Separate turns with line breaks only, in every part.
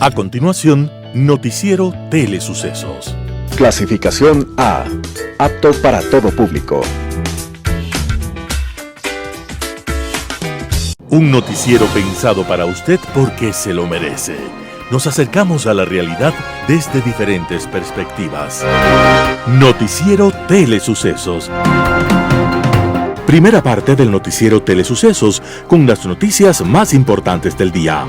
A continuación, Noticiero Telesucesos.
Clasificación A. Apto para todo público.
Un noticiero pensado para usted porque se lo merece. Nos acercamos a la realidad desde diferentes perspectivas. Noticiero Telesucesos. Primera parte del noticiero Telesucesos con las noticias más importantes del día.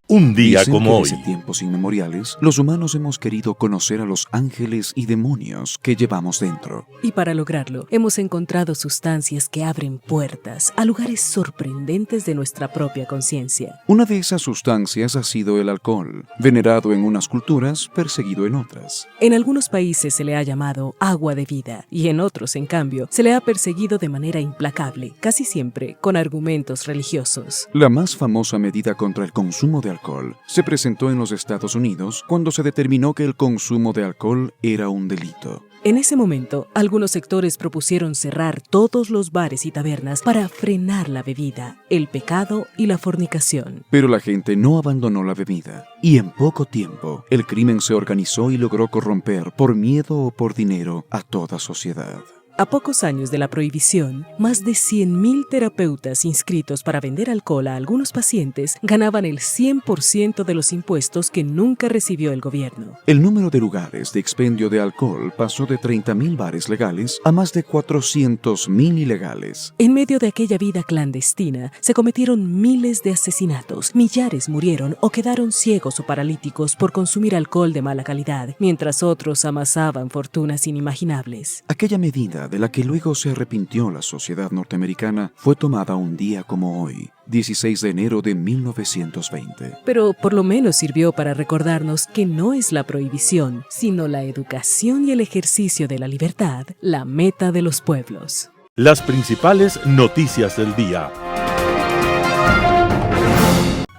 Un día como hoy.
Desde tiempos inmemoriales, los humanos hemos querido conocer a los ángeles y demonios que llevamos dentro.
Y para lograrlo, hemos encontrado sustancias que abren puertas a lugares sorprendentes de nuestra propia conciencia.
Una de esas sustancias ha sido el alcohol, venerado en unas culturas, perseguido en otras.
En algunos países se le ha llamado agua de vida y en otros, en cambio, se le ha perseguido de manera implacable, casi siempre con argumentos religiosos.
La más famosa medida contra el consumo de alcohol se presentó en los Estados Unidos cuando se determinó que el consumo de alcohol era un delito.
En ese momento, algunos sectores propusieron cerrar todos los bares y tabernas para frenar la bebida, el pecado y la fornicación.
Pero la gente no abandonó la bebida, y en poco tiempo, el crimen se organizó y logró corromper, por miedo o por dinero, a toda sociedad.
A pocos años de la prohibición, más de 100.000 terapeutas inscritos para vender alcohol a algunos pacientes ganaban el 100% de los impuestos que nunca recibió el gobierno.
El número de lugares de expendio de alcohol pasó de 30.000 bares legales a más de 400.000 ilegales.
En medio de aquella vida clandestina, se cometieron miles de asesinatos, millares murieron o quedaron ciegos o paralíticos por consumir alcohol de mala calidad, mientras otros amasaban fortunas inimaginables.
Aquella medida de la que luego se arrepintió la sociedad norteamericana fue tomada un día como hoy, 16 de enero de 1920.
Pero por lo menos sirvió para recordarnos que no es la prohibición, sino la educación y el ejercicio de la libertad, la meta de los pueblos.
Las principales noticias del día.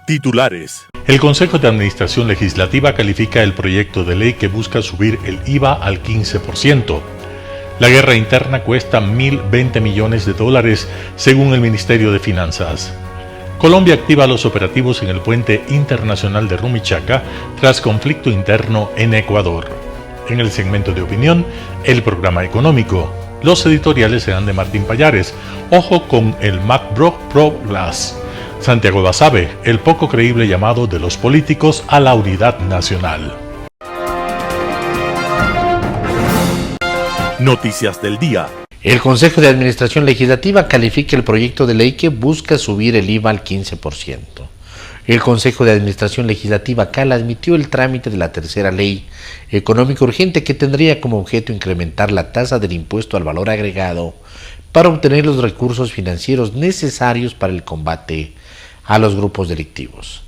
Titulares.
El Consejo de Administración Legislativa califica el proyecto de ley que busca subir el IVA al 15%. La guerra interna cuesta $1.020 millones, según el Ministerio de Finanzas. Colombia activa los operativos en el puente internacional de Rumichaca tras conflicto interno en Ecuador. En el segmento de opinión, el programa económico. Los editoriales serán de Martín Pallares. Ojo con el MacBook Pro Glass. Santiago Basabe, el poco creíble llamado de los políticos a la unidad nacional.
Noticias del día.
El Consejo de Administración Legislativa califica el proyecto de ley que busca subir el IVA al 15%. El Consejo de Administración Legislativa CAL admitió el trámite de la tercera ley económica urgente que tendría como objeto incrementar la tasa del impuesto al valor agregado para obtener los recursos financieros necesarios para el combate a los grupos delictivos.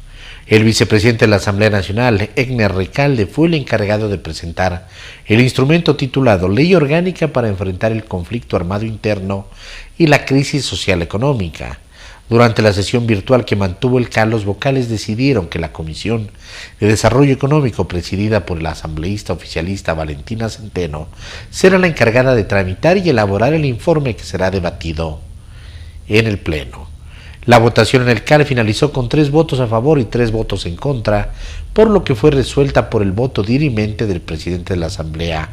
El vicepresidente de la Asamblea Nacional, Egner Recalde, fue el encargado de presentar el instrumento titulado Ley Orgánica para enfrentar el conflicto armado interno y la crisis social económica. Durante la sesión virtual que mantuvo el CAL, los vocales decidieron que la Comisión de Desarrollo Económico, presidida por la asambleísta oficialista Valentina Centeno, será la encargada de tramitar y elaborar el informe que será debatido en el Pleno. La votación en el CAL finalizó con 3 votos a favor y 3 votos en contra, por lo que fue resuelta por el voto dirimente del presidente de la Asamblea,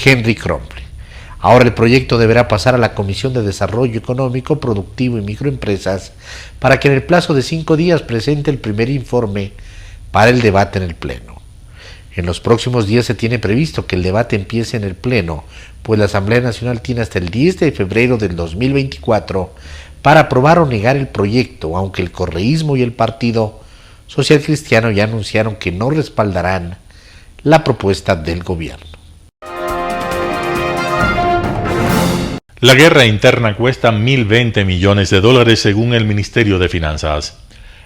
Henry Kromple. Ahora el proyecto deberá pasar a la Comisión de Desarrollo Económico, Productivo y Microempresas para que en el plazo de 5 días presente el primer informe para el debate en el Pleno. En los próximos días se tiene previsto que el debate empiece en el Pleno, pues la Asamblea Nacional tiene hasta el 10 de febrero del 2024 para aprobar o negar el proyecto, aunque el correísmo y el Partido Social Cristiano ya anunciaron que no respaldarán la propuesta del gobierno.
La guerra interna cuesta $1.020 millones, según el Ministerio de Finanzas.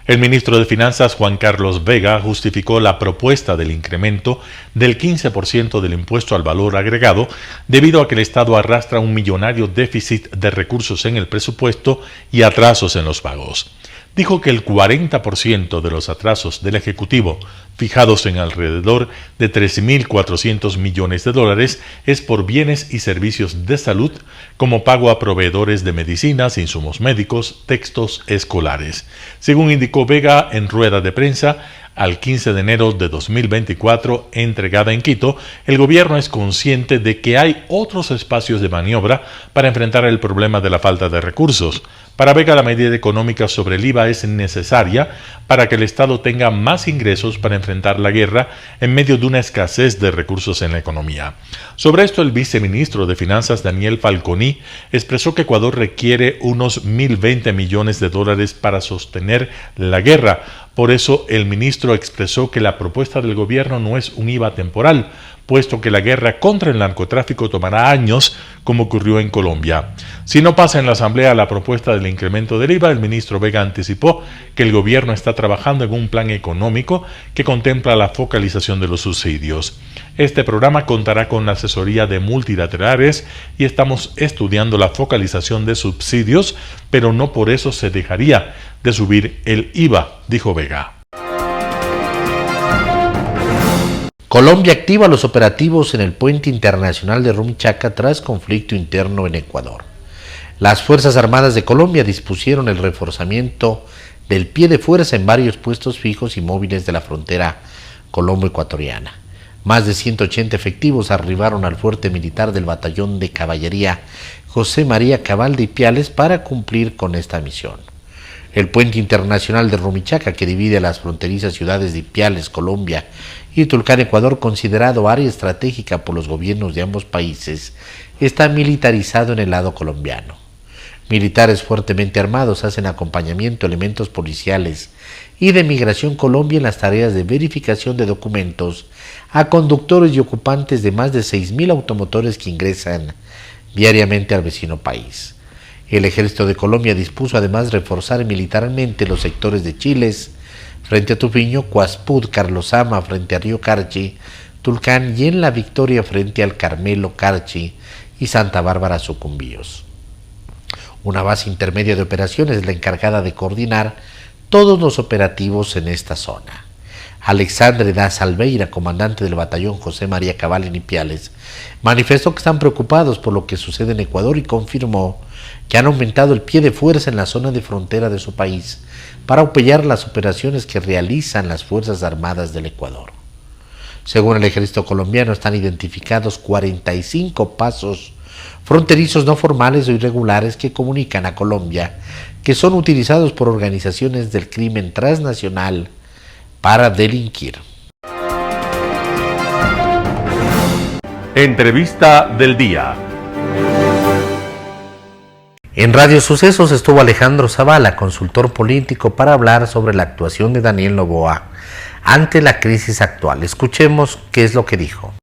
El ministro de Finanzas, Juan Carlos Vega, justificó la propuesta del incremento del 15% del impuesto al valor agregado debido a que el Estado arrastra un millonario déficit de recursos en el presupuesto y atrasos en los pagos. dijo que el 40% de los atrasos del Ejecutivo, fijados en alrededor de 13.400 millones de dólares, es por bienes y servicios de salud, como pago a proveedores de medicinas, insumos médicos, textos escolares. Según indicó Vega en rueda de prensa, al 15 de enero de 2024, entregada en Quito, el gobierno es consciente de que hay otros espacios de maniobra para enfrentar el problema de la falta de recursos. Para Vega, la medida económica sobre el IVA es necesaria para que el Estado tenga más ingresos para enfrentar la guerra en medio de una escasez de recursos en la economía. Sobre esto, el viceministro de Finanzas, Daniel Falconi, expresó que Ecuador requiere unos 1.020 millones de dólares para sostener la guerra. Por eso, el ministro expresó que la propuesta del gobierno no es un IVA temporal, puesto que la guerra contra el narcotráfico tomará años, como ocurrió en Colombia. Si no pasa en la Asamblea la propuesta del incremento del IVA, el ministro Vega anticipó que el gobierno está trabajando en un plan económico que contempla la focalización de los subsidios. Este programa contará con la asesoría de multilaterales y estamos estudiando la focalización de subsidios, pero no por eso se dejaría de subir el IVA, dijo Vega.
Colombia activa los operativos en el puente internacional de Rumichaca tras conflicto interno en Ecuador. Las Fuerzas Armadas de Colombia dispusieron el reforzamiento del pie de fuerza en varios puestos fijos y móviles de la frontera colombo-ecuatoriana. Más de 180 efectivos arribaron al fuerte militar del batallón de caballería José María Cabal de Ipiales para cumplir con esta misión. El puente internacional de Rumichaca, que divide las fronterizas ciudades de Ipiales, Colombia, y Tulcán, Ecuador, considerado área estratégica por los gobiernos de ambos países, está militarizado en el lado colombiano. Militares fuertemente armados hacen acompañamiento a elementos policiales y de Migración Colombia en las tareas de verificación de documentos a conductores y ocupantes de más de 6.000 automotores que ingresan diariamente al vecino país. El Ejército de Colombia dispuso además reforzar militarmente los sectores de Chiles, frente a Tupiño, Cuaspud, Carlosama, frente a Río Carchi, Tulcán y en La Victoria frente al Carmelo, Carchi y Santa Bárbara, Sucumbíos. Una base intermedia de operaciones es la encargada de coordinar todos los operativos en esta zona. Alexandre Daz Alveira, comandante del batallón José María Cabal en Ipiales, manifestó que están preocupados por lo que sucede en Ecuador y confirmó que han aumentado el pie de fuerza en la zona de frontera de su país para apoyar las operaciones que realizan las Fuerzas Armadas del Ecuador. Según el ejército colombiano, están identificados 45 pasos fronterizos no formales o irregulares que comunican a Colombia, que son utilizados por organizaciones del crimen transnacional para delinquir.
Entrevista del día.
En Radio Sucesos estuvo Alejandro Zavala, consultor político, para hablar sobre la actuación de Daniel Noboa ante la crisis actual. Escuchemos qué es lo que dijo.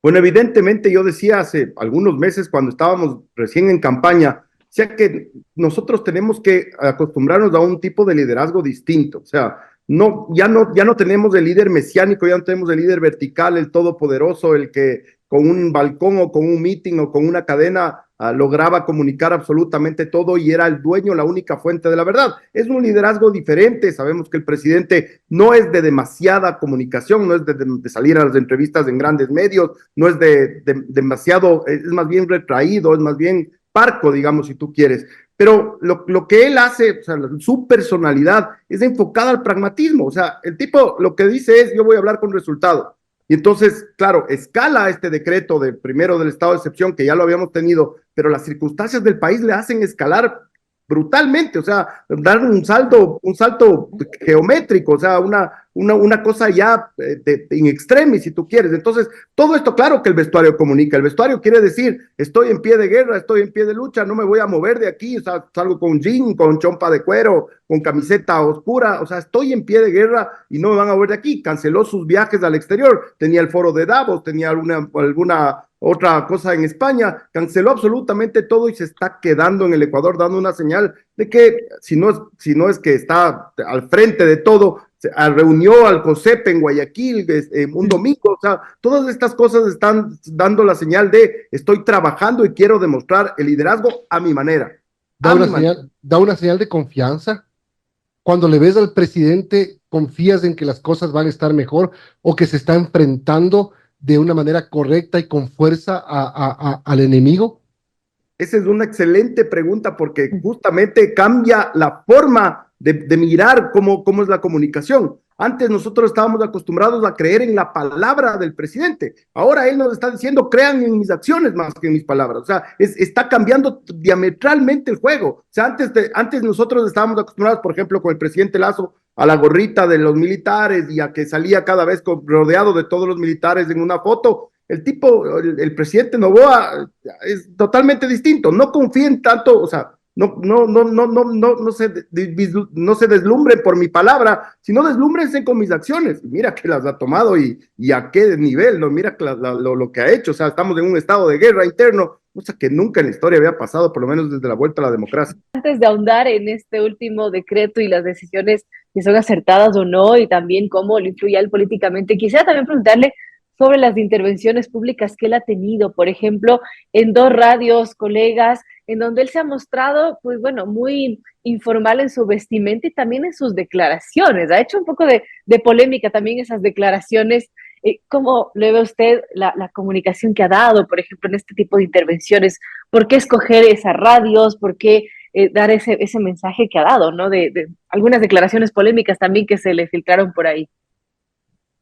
Bueno, evidentemente yo decía hace algunos meses cuando estábamos recién en campaña, decía que nosotros tenemos que acostumbrarnos a un tipo de liderazgo distinto. O sea, ya no tenemos el líder mesiánico, ya no tenemos el líder vertical, el todopoderoso, el que con un balcón o con un meeting o con una cadena lograba comunicar absolutamente todo y era el dueño, la única fuente de la verdad. Es un liderazgo diferente. Sabemos que el presidente no es de demasiada comunicación, no es de salir a las entrevistas en grandes medios, no es de demasiado, es más bien retraído, es más bien parco, digamos, si tú quieres. Pero lo que él hace, o sea, su personalidad es enfocada al pragmatismo. O sea, el tipo lo que dice es: yo voy a hablar con resultados. Y entonces, claro, escala este decreto de primero del estado de excepción, que ya lo habíamos tenido, pero las circunstancias del país le hacen escalar brutalmente, o sea, dar un salto geométrico, o sea, una cosa ya in extremis, si tú quieres. Entonces, todo esto, claro que el vestuario comunica. El vestuario quiere decir: estoy en pie de guerra, estoy en pie de lucha, no me voy a mover de aquí. O sea, salgo con jean, con chompa de cuero, con camiseta oscura, o sea, estoy en pie de guerra y no me van a mover de aquí. Canceló sus viajes al exterior, tenía el foro de Davos, tenía alguna otra cosa en España, canceló absolutamente todo y se está quedando en el Ecuador, dando una señal de que si no es que está al frente de todo, reunió al COSEP en Guayaquil un domingo. O sea, todas estas cosas están dando la señal de: estoy trabajando y quiero demostrar el liderazgo a mi manera.
Da una señal de confianza. cuando le ves al presidente, confías en que las cosas van a estar mejor o que se está enfrentando de una manera correcta y con fuerza al enemigo?
Esa es una excelente pregunta porque justamente cambia la forma de mirar cómo es la comunicación. Antes nosotros estábamos acostumbrados a creer en la palabra del presidente. Ahora él nos está diciendo, crean en mis acciones más que en mis palabras. O sea, está cambiando diametralmente el juego. O sea, antes nosotros estábamos acostumbrados, por ejemplo, con el presidente Lazo, a la gorrita de los militares y a que salía cada vez rodeado de todos los militares en una foto. El presidente Noboa es totalmente distinto. No confíen tanto, o sea, no se deslumbren por mi palabra, sino deslúmbrense con mis acciones. Mira que las ha tomado y a qué nivel, ¿no? Mira lo que ha hecho. O sea, estamos en un estado de guerra interno, cosa que nunca en la historia había pasado, por lo menos desde la vuelta a la democracia.
Antes de ahondar en este último decreto y las decisiones si son acertadas o no, y también cómo le influye a él políticamente, quisiera también preguntarle sobre las intervenciones públicas que él ha tenido, por ejemplo, en 2 radios, colegas, en donde él se ha mostrado, pues bueno, muy informal en su vestimenta y también en sus declaraciones. Ha hecho un poco de polémica también esas declaraciones. ¿Cómo le ve usted la comunicación que ha dado, por ejemplo, en este tipo de intervenciones? ¿Por qué escoger esas radios? ¿Por qué dar ese mensaje que ha dado, ¿no? De algunas declaraciones polémicas también que se le filtraron por ahí.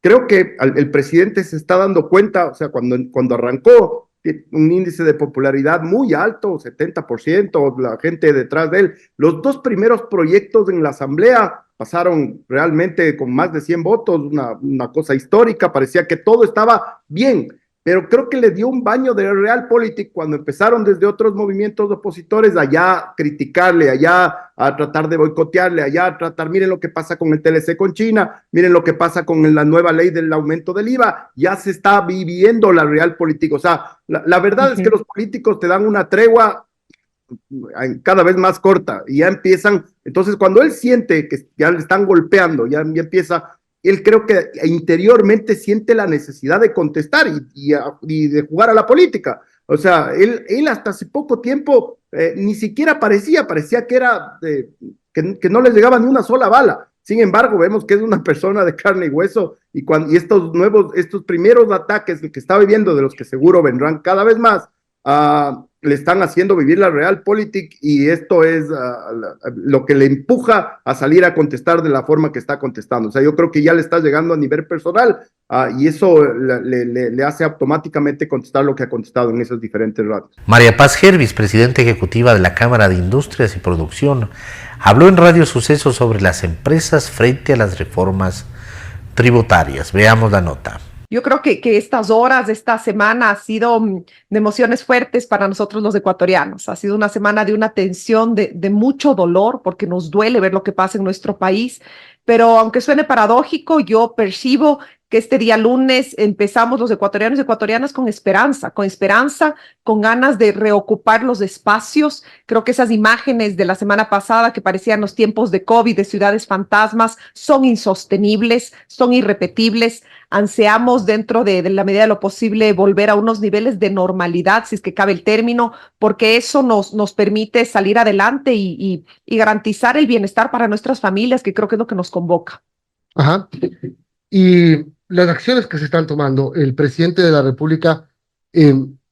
Creo que el presidente se está dando cuenta, o sea, cuando arrancó, un índice de popularidad muy alto, 70%, la gente detrás de él. Los 2 primeros proyectos en la Asamblea pasaron realmente con más de 100 votos, una cosa histórica, parecía que todo estaba bien, pero creo que le dio un baño de realpolitik cuando empezaron desde otros movimientos opositores allá a criticarle, allá a tratar de boicotearle, allá a tratar, miren lo que pasa con el TLC con China, miren lo que pasa con la nueva ley del aumento del IVA, ya se está viviendo la realpolitik. O sea, la verdad es que los políticos te dan una tregua cada vez más corta y ya empiezan. Entonces cuando él siente que ya le están golpeando, ya empieza, él creo que interiormente siente la necesidad de contestar y de jugar a la política. O sea, él hasta hace poco tiempo ni siquiera parecía que era que no le llegaba ni una sola bala. Sin embargo, vemos que es una persona de carne y hueso y estos primeros ataques que está viviendo, de los que seguro vendrán cada vez más, le están haciendo vivir la realpolitik y esto es lo que le empuja a salir a contestar de la forma que está contestando. O sea, yo creo que ya le está llegando a nivel personal y eso le hace automáticamente contestar lo que ha contestado en esos diferentes radios.
María Paz Hervis, presidenta ejecutiva de la Cámara de Industrias y Producción, habló en Radio Sucesos sobre las empresas frente a las reformas tributarias. Veamos la nota.
Yo creo que estas horas, esta semana ha sido de emociones fuertes para nosotros los ecuatorianos. Ha sido una semana de una tensión, de mucho dolor, porque nos duele ver lo que pasa en nuestro país. Pero aunque suene paradójico, yo percibo que este día lunes empezamos los ecuatorianos y ecuatorianas con esperanza, con ganas de reocupar los espacios. Creo que esas imágenes de la semana pasada que parecían los tiempos de COVID, de ciudades fantasmas, son insostenibles, son irrepetibles. Ansiamos dentro de la medida de lo posible volver a unos niveles de normalidad, si es que cabe el término, porque eso nos permite salir adelante y garantizar el bienestar para nuestras familias, que creo que es lo que nos convoca.
Ajá. Y las acciones que se están tomando, el presidente de la República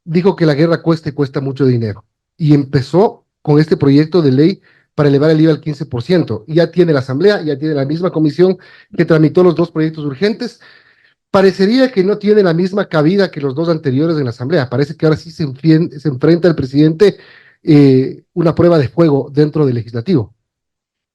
dijo que la guerra cuesta y cuesta mucho dinero. Y empezó con este proyecto de ley para elevar el IVA al 15%. Ya tiene la Asamblea, ya tiene la misma comisión que tramitó los 2 proyectos urgentes. Parecería que no tiene la misma cabida que los 2 anteriores en la Asamblea. Parece que ahora sí se enfrenta el presidente una prueba de fuego dentro del legislativo.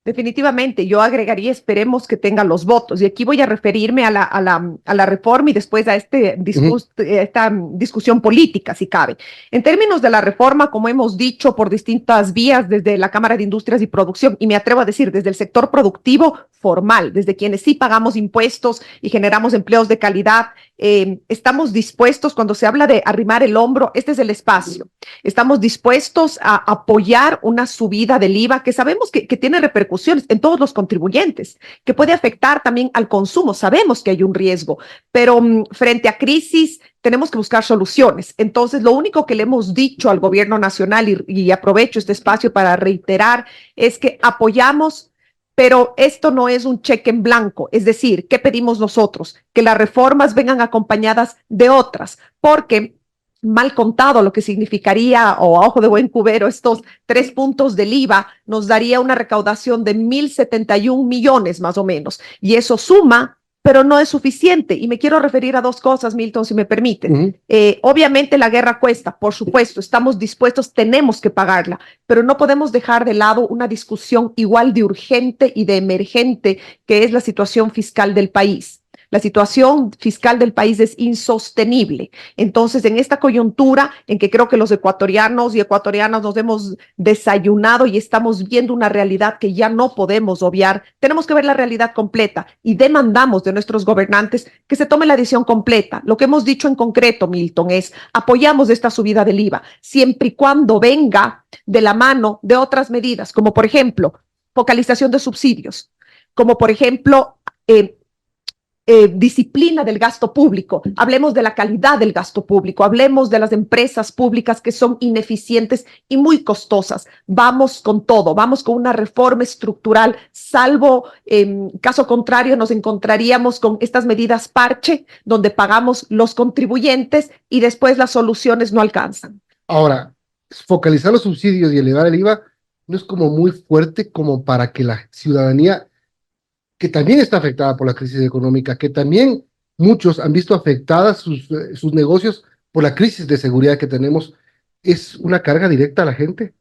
Definitivamente, yo agregaría, esperemos que tenga los votos. Y aquí voy a referirme a la reforma y después a esta discusión política, si cabe. En términos de la reforma, como hemos dicho, por distintas vías, desde la Cámara de Industrias y Producción, y me atrevo a decir, desde el sector productivo formal, desde quienes sí pagamos impuestos y generamos empleos de calidad, estamos dispuestos, cuando se habla de arrimar el hombro, este es el espacio. Estamos dispuestos a apoyar una subida del IVA que sabemos que tiene repercusiones en todos los contribuyentes, que puede afectar también al consumo. Sabemos que hay un riesgo, pero frente a crisis tenemos que buscar soluciones. Entonces, lo único que le hemos dicho al gobierno nacional, y aprovecho este espacio para reiterar, es que apoyamos Pero esto no es un cheque en blanco, es decir, ¿qué pedimos nosotros? Que las reformas vengan acompañadas de otras, porque mal contado lo que significaría, o a ojo de buen cubero, estos 3 puntos del IVA nos daría una recaudación de 1.071 millones más o menos, y eso suma, pero no es suficiente. Y me quiero referir a 2 cosas, Milton, si me permiten. Obviamente la guerra cuesta, por supuesto, estamos dispuestos, tenemos que pagarla, pero no podemos dejar de lado una discusión igual de urgente y de emergente, que es la situación fiscal del país. La situación fiscal del país es insostenible. Entonces, en esta coyuntura en que creo que los ecuatorianos y ecuatorianas nos hemos desayunado y estamos viendo una realidad que ya no podemos obviar, tenemos que ver la realidad completa y demandamos de nuestros gobernantes que se tome la decisión completa. Lo que hemos dicho en concreto, Milton, es apoyamos esta subida del IVA siempre y cuando venga de la mano de otras medidas, como por ejemplo, focalización de subsidios, como por ejemplo, disciplina del gasto público, hablemos de la calidad del gasto público, hablemos de las empresas públicas que son ineficientes y muy costosas. Vamos con todo, vamos con una reforma estructural, salvo caso contrario nos encontraríamos con estas medidas parche, donde pagamos los contribuyentes y después las soluciones no alcanzan.
Ahora, focalizar los subsidios y elevar el IVA no es como muy fuerte como para que la ciudadanía, que también está afectada por la crisis económica, que también muchos han visto afectadas sus negocios por la crisis de seguridad que tenemos, ¿es una carga directa a la gente?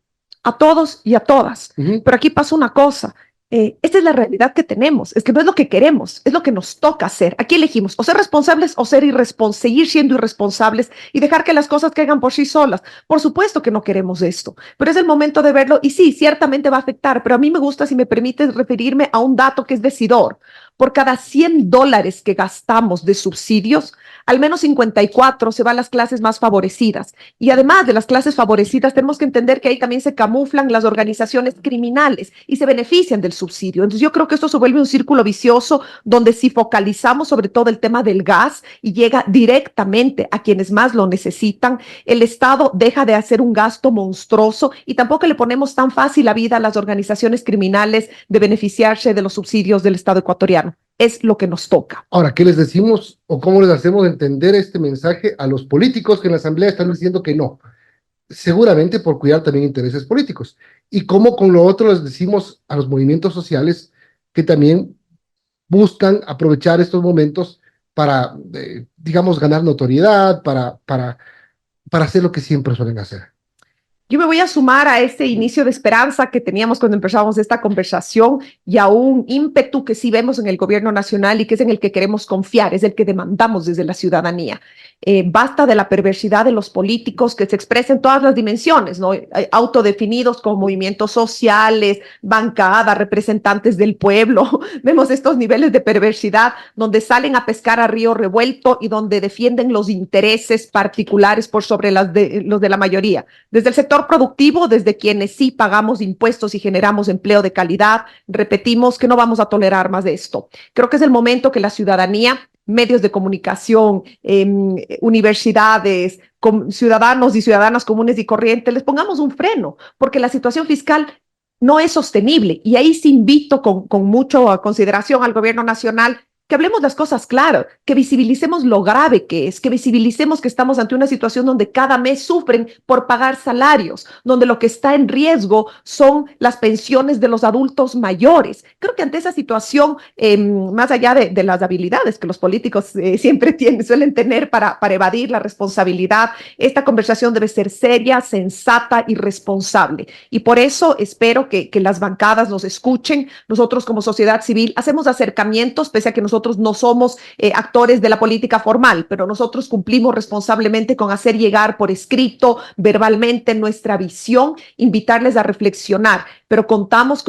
A todos y a todas. Pero aquí pasa una cosa. Esta es la realidad que tenemos. Es que no es lo que queremos, es lo que nos toca hacer. Aquí elegimos o ser responsables o ser seguir siendo irresponsables y dejar que las cosas caigan por sí solas. Por supuesto que no queremos esto, pero es el momento de verlo y sí, ciertamente va a afectar, pero a mí me gusta, si me permites, referirme a un dato que es decidor. Por cada $100 que gastamos de subsidios, al menos 54 se van a las clases más favorecidas. Y además de las clases favorecidas, tenemos que entender que ahí también se camuflan las organizaciones criminales y se benefician del subsidio. Entonces yo creo que esto se vuelve un círculo vicioso donde si focalizamos sobre todo el tema del gas y llega directamente a quienes más lo necesitan, el Estado deja de hacer un gasto monstruoso y tampoco le ponemos tan fácil la vida a las organizaciones criminales de beneficiarse de los subsidios del Estado ecuatoriano. Es lo que nos toca.
Ahora, ¿qué les decimos o cómo les hacemos entender este mensaje a los políticos que en la Asamblea están diciendo que no? Seguramente por cuidar también intereses políticos. Y cómo con lo otro les decimos a los movimientos sociales que también buscan aprovechar estos momentos para, digamos, ganar notoriedad, para hacer lo que siempre suelen hacer.
Yo me voy a sumar a este inicio de esperanza que teníamos cuando empezamos esta conversación y a un ímpetu que sí vemos en el gobierno nacional y que es en el que queremos confiar, es el que demandamos desde la ciudadanía. Basta de la perversidad de los políticos que se expresa en todas las dimensiones, ¿no? Autodefinidos como movimientos sociales, bancada, representantes del pueblo. Vemos estos niveles de perversidad donde salen a pescar a río revuelto y donde defienden los intereses particulares por sobre los de la mayoría. Desde el sector productivo, desde quienes sí pagamos impuestos y generamos empleo de calidad, repetimos que no vamos a tolerar más de esto. Creo que es el momento que la ciudadanía, medios de comunicación, universidades, ciudadanos y ciudadanas comunes y corrientes, les pongamos un freno, porque la situación fiscal no es sostenible. Y ahí sí invito con mucha consideración al gobierno nacional que hablemos las cosas claras, que visibilicemos lo grave que es, que visibilicemos que estamos ante una situación donde cada mes sufren por pagar salarios, donde lo que está en riesgo son las pensiones de los adultos mayores. Creo que ante esa situación, más allá de las habilidades que los políticos siempre suelen tener para evadir la responsabilidad, esta conversación debe ser seria, sensata y responsable. Y por eso espero que las bancadas nos escuchen. Nosotros como sociedad civil hacemos acercamientos, pese a que nosotros no somos actores de la política formal, pero nosotros cumplimos responsablemente con hacer llegar por escrito, verbalmente, nuestra visión, invitarles a reflexionar, pero contamos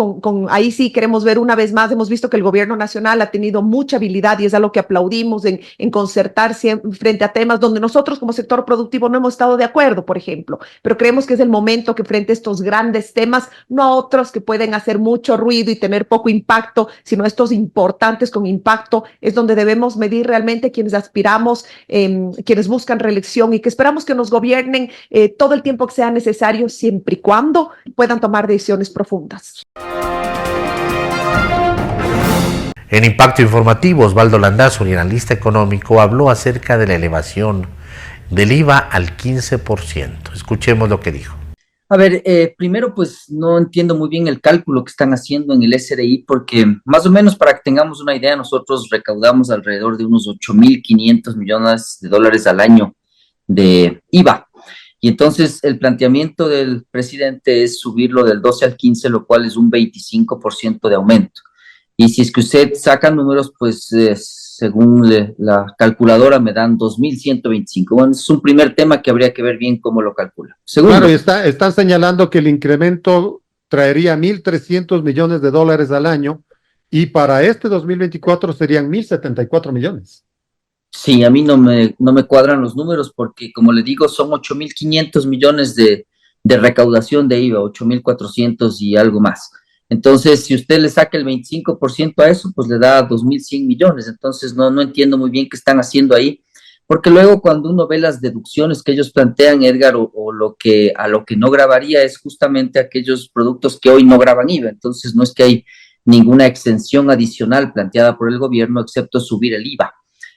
ahí sí queremos ver una vez más, hemos visto que el gobierno nacional ha tenido mucha habilidad y es algo que aplaudimos en concertarse frente a temas donde nosotros como sector productivo no hemos estado de acuerdo, por ejemplo, pero creemos que es el momento que frente a estos grandes temas, no a otros que pueden hacer mucho ruido y tener poco impacto, sino a estos importantes con impacto, es donde debemos medir realmente quienes aspiramos, quienes buscan reelección y que esperamos que nos gobiernen todo el tiempo que sea necesario, siempre y cuando puedan tomar decisiones profundas.
En Impacto Informativo, Osvaldo Landazuri, un analista económico, habló acerca de la elevación del IVA al 15%. Escuchemos lo que dijo.
A ver, primero pues no entiendo muy bien el cálculo que están haciendo en el SRI porque más o menos para que tengamos una idea, nosotros recaudamos alrededor de unos 8.500 millones de dólares al año de IVA. Y entonces el planteamiento del presidente es subirlo del 12 al 15, lo cual es un 25% de aumento. Y si es que usted saca números, pues según la calculadora me dan 2.125. Bueno, es un primer tema que habría que ver bien cómo lo calcula. Segundo,
claro, y están señalando que el incremento traería 1.300 millones de dólares al año y para este 2024 serían 1.074 millones.
Sí, a mí no me cuadran los números porque, como le digo, son 8.500 millones de recaudación de IVA, 8.400 y algo más. Entonces, si usted le saca el 25% a eso, pues le da 2.100 millones. Entonces, no entiendo muy bien qué están haciendo ahí, porque luego cuando uno ve las deducciones que ellos plantean, Edgar, a lo que no grabaría es justamente aquellos productos que hoy no graban IVA. Entonces, no es que hay ninguna exención adicional planteada por el gobierno, excepto subir el IVA.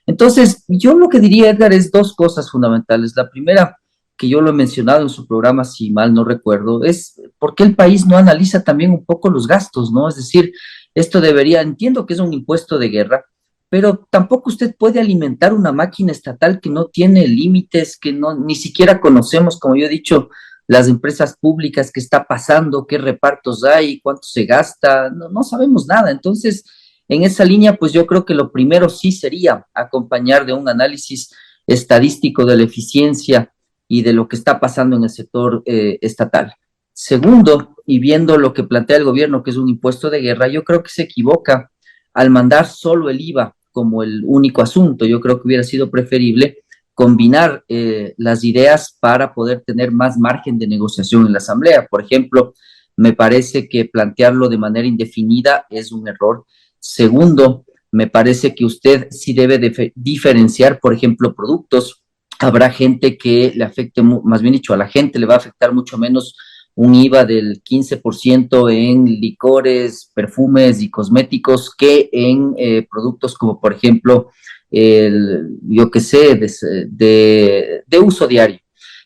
Entonces, yo lo que diría, Edgar, es dos cosas fundamentales. La primera, que yo lo he mencionado en su programa, si mal no recuerdo, es por qué el país no analiza también un poco los gastos, ¿no? Es decir, esto debería, entiendo que es un impuesto de guerra, pero tampoco usted puede alimentar una máquina estatal que no tiene límites, que ni siquiera conocemos, como yo he dicho, las empresas públicas, qué está pasando, qué repartos hay, cuánto se gasta, no sabemos nada. Entonces, en esa línea, pues yo creo que lo primero sí sería acompañar de un análisis estadístico de la eficiencia y de lo que está pasando en el sector estatal. Segundo, y viendo lo que plantea el gobierno, que es un impuesto de guerra, yo creo que se equivoca al mandar solo el IVA como el único asunto. Yo creo que hubiera sido preferible combinar las ideas para poder tener más margen de negociación en la Asamblea. Por ejemplo, me parece que plantearlo de manera indefinida es un error. Segundo, me parece que usted sí debe diferenciar, por ejemplo, productos. Habrá gente que le afecte, más bien dicho, a la gente le va a afectar mucho menos un IVA del 15% en licores, perfumes y cosméticos que en productos como, por ejemplo, yo qué sé, de uso diario.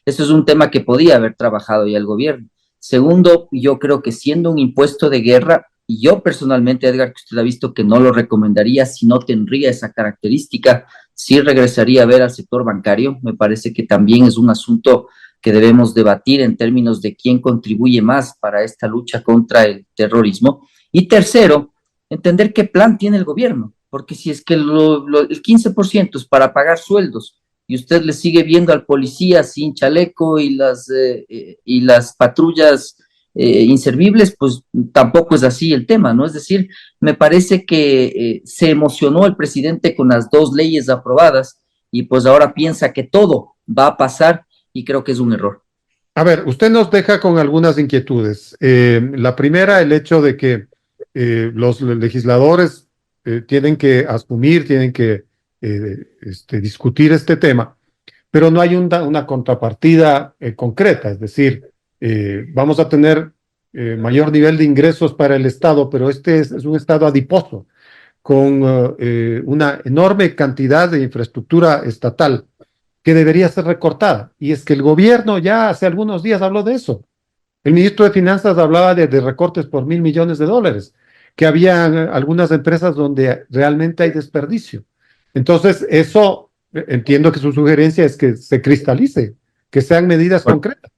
Eso es un tema que podía haber trabajado ya el gobierno. Segundo, yo creo que siendo un impuesto de guerra, y yo personalmente, Edgar, que usted ha visto que no lo recomendaría si no tendría esa característica, sí regresaría a ver al sector bancario. Me parece que también es un asunto que debemos debatir en términos de quién contribuye más para esta lucha contra el terrorismo. Y tercero, entender qué plan tiene el gobierno, porque si es que el 15% es para pagar sueldos y usted le sigue viendo al policía sin chaleco y las patrullas inservibles, pues tampoco es así el tema, ¿no? Es decir, me parece que se emocionó el presidente con las dos leyes aprobadas y pues ahora piensa que todo va a pasar y creo que es un error.
A ver, usted nos deja con algunas inquietudes. La primera, el hecho de que los legisladores tienen que asumir, tienen que discutir este tema, pero no hay una contrapartida concreta, es decir, vamos a tener mayor nivel de ingresos para el Estado, pero este es un Estado adiposo, con una enorme cantidad de infraestructura estatal que debería ser recortada. Y es que el gobierno ya hace algunos días habló de eso. El ministro de Finanzas hablaba de recortes por 1.000 millones de dólares, que había algunas empresas donde realmente hay desperdicio. Entonces, eso, entiendo que su sugerencia es que se cristalice, que sean medidas concretas.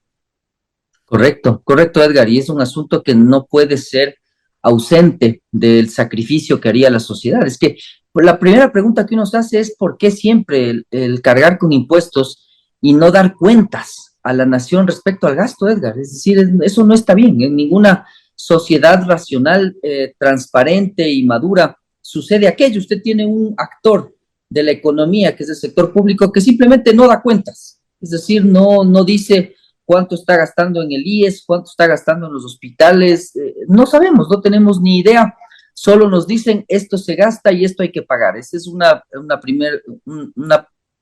Correcto, Edgar, y es un asunto que no puede ser ausente del sacrificio que haría la sociedad. Es que la primera pregunta que uno se hace es ¿por qué siempre el cargar con impuestos y no dar cuentas a la nación respecto al gasto, Edgar? Es decir, eso no está bien. En ninguna sociedad racional, transparente y madura sucede aquello. Usted tiene un actor de la economía, que es el sector público, que simplemente no da cuentas. Es decir, no dice cuánto está gastando en el IES, cuánto está gastando en los hospitales, no sabemos, no tenemos ni idea, solo nos dicen esto se gasta y esto hay que pagar. Esa es una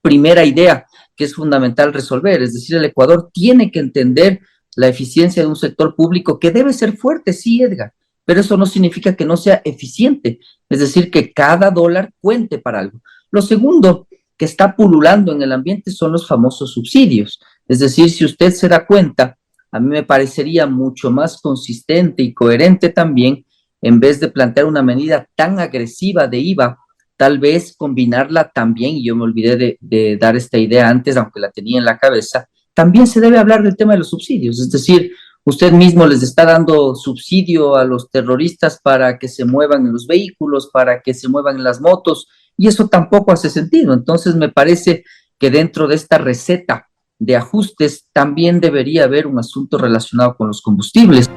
primera idea que es fundamental resolver, es decir, el Ecuador tiene que entender la eficiencia de un sector público que debe ser fuerte, sí, Edgar, pero eso no significa que no sea eficiente, es decir, que cada dólar cuente para algo. Lo segundo que está pululando en el ambiente son los famosos subsidios, es decir, si usted se da cuenta, a mí me parecería mucho más consistente y coherente también, en vez de plantear una medida tan agresiva de IVA, tal vez combinarla también, y yo me olvidé de dar esta idea antes, aunque la tenía en la cabeza, también se debe hablar del tema de los subsidios, es decir, usted mismo les está dando subsidio a los terroristas para que se muevan en los vehículos, para que se muevan en las motos, y eso tampoco hace sentido. Entonces me parece que dentro de esta receta de ajustes también debería haber un asunto relacionado con los combustibles.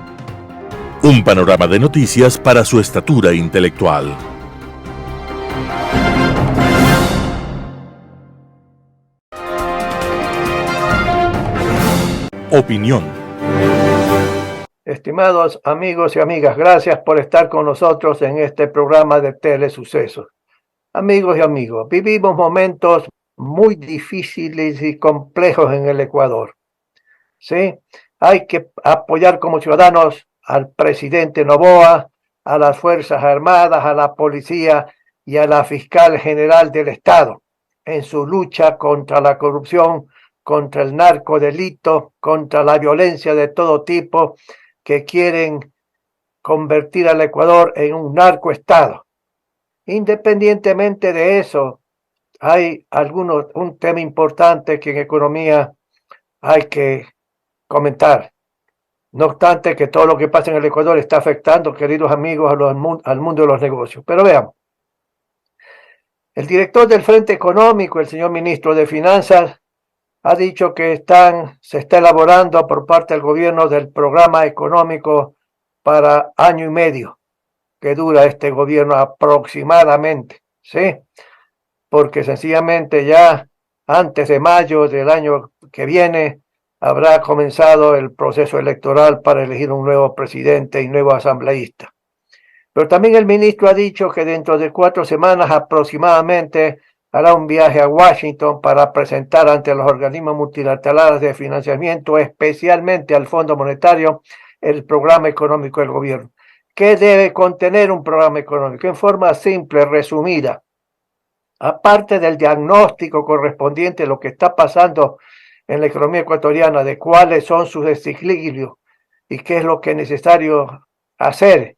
Un panorama de noticias para su estatura intelectual. Opinión.
Estimados amigos y amigas, gracias por estar con nosotros en este programa de Telesucesos. Amigos y amigos, vivimos momentos muy difíciles y complejos en el Ecuador. ¿Sí? Hay que apoyar como ciudadanos al presidente Noboa, a las Fuerzas Armadas, a la policía y a la fiscal general del Estado en su lucha contra la corrupción, contra el narcodelito, contra la violencia de todo tipo que quieren convertir al Ecuador en un narcoestado. Independientemente de eso, hay un tema importante que en economía hay que comentar. No obstante que todo lo que pasa en el Ecuador está afectando, queridos amigos, al mundo de los negocios. Pero veamos. El director del Frente Económico, el señor ministro de Finanzas, ha dicho que se está elaborando por parte del gobierno del programa económico para año y medio que dura este gobierno aproximadamente, ¿sí? Porque sencillamente ya antes de mayo del año que viene habrá comenzado el proceso electoral para elegir un nuevo presidente y nuevo asambleísta. Pero también el ministro ha dicho que dentro de 4 semanas aproximadamente hará un viaje a Washington para presentar ante los organismos multilaterales de financiamiento, especialmente al Fondo Monetario, el programa económico del gobierno. ¿Qué debe contener un programa económico? En forma simple, resumida, aparte del diagnóstico correspondiente a lo que está pasando en la economía ecuatoriana, de cuáles son sus desequilibrios y qué es lo que es necesario hacer.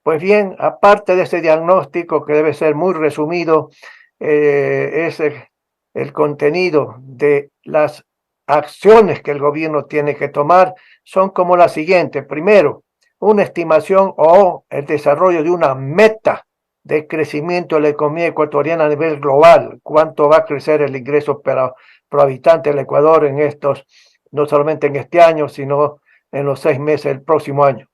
Pues bien, aparte de ese diagnóstico que debe ser muy resumido, es el contenido de las acciones que el gobierno tiene que tomar, son como la siguiente. Primero, una estimación o el desarrollo de una meta de crecimiento de la economía ecuatoriana a nivel global. ¿Cuánto va a crecer el ingreso por habitante del Ecuador en no solamente en este año, sino en los 6 meses del próximo año?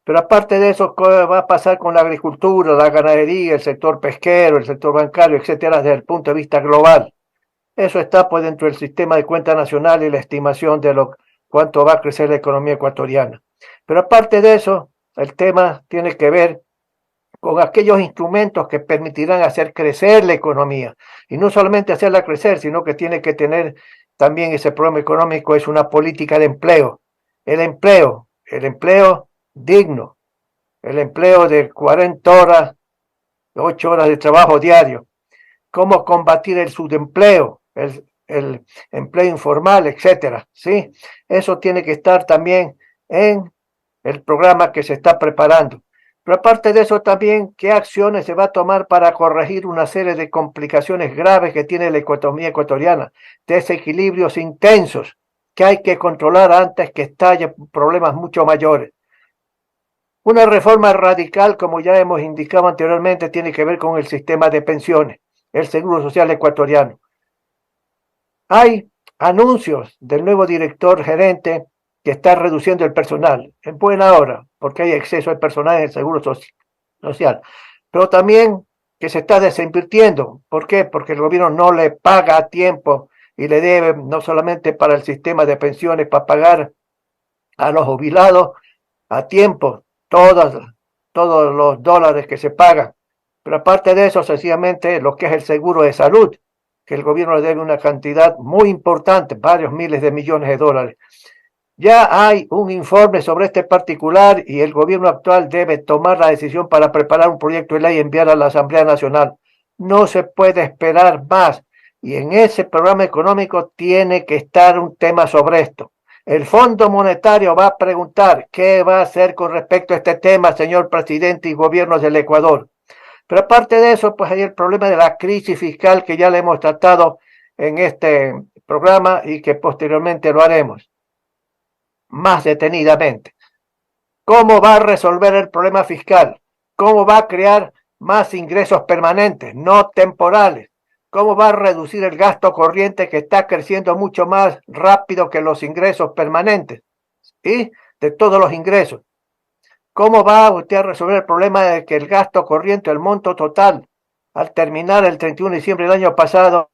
Pero aparte de eso, ¿qué va a pasar con la agricultura, la ganadería, el sector pesquero, el sector bancario, etcétera, desde el punto de vista global? Eso está pues dentro del sistema de cuenta nacional y la estimación de cuánto va a crecer la economía ecuatoriana. Pero aparte de eso, el tema tiene que ver con aquellos instrumentos que permitirán hacer crecer la economía. Y no solamente hacerla crecer, sino que tiene que tener también ese programa económico, es una política de empleo. El empleo digno, el empleo de 40 horas, 8 horas de trabajo diario. Cómo combatir el subempleo, el empleo informal, etcétera, ¿sí? Eso tiene que estar también en el programa que se está preparando. Pero aparte de eso también, ¿qué acciones se va a tomar para corregir una serie de complicaciones graves que tiene la economía ecuatoriana? Desequilibrios intensos que hay que controlar antes que estallen problemas mucho mayores. Una reforma radical, como ya hemos indicado anteriormente, tiene que ver con el sistema de pensiones, el Seguro Social ecuatoriano. Hay anuncios del nuevo director gerente que está reduciendo el personal, en buena hora, porque hay exceso de personal en el Seguro Social, pero también que se está desinvirtiendo. ¿Por qué? Porque el gobierno no le paga a tiempo y le debe no solamente para el sistema de pensiones, para pagar a los jubilados a tiempo todos los dólares que se pagan. Pero aparte de eso, sencillamente lo que es el seguro de salud, que el gobierno le debe una cantidad muy importante, varios miles de millones de dólares. Ya hay un informe sobre este particular y el gobierno actual debe tomar la decisión para preparar un proyecto de ley y enviar a la Asamblea Nacional. No se puede esperar más. Y en ese programa económico tiene que estar un tema sobre esto. El Fondo Monetario va a preguntar qué va a hacer con respecto a este tema, señor presidente y gobiernos del Ecuador. Pero aparte de eso, pues hay el problema de la crisis fiscal que ya le hemos tratado en este programa y que posteriormente lo haremos más detenidamente. ¿Cómo va a resolver el problema fiscal? ¿Cómo va a crear más ingresos permanentes, no temporales? ¿Cómo va a reducir el gasto corriente que está creciendo mucho más rápido que los ingresos permanentes? ¿Y de todos los ingresos? ¿Cómo va usted a resolver el problema de que el gasto corriente, el monto total, al terminar el 31 de diciembre del año pasado,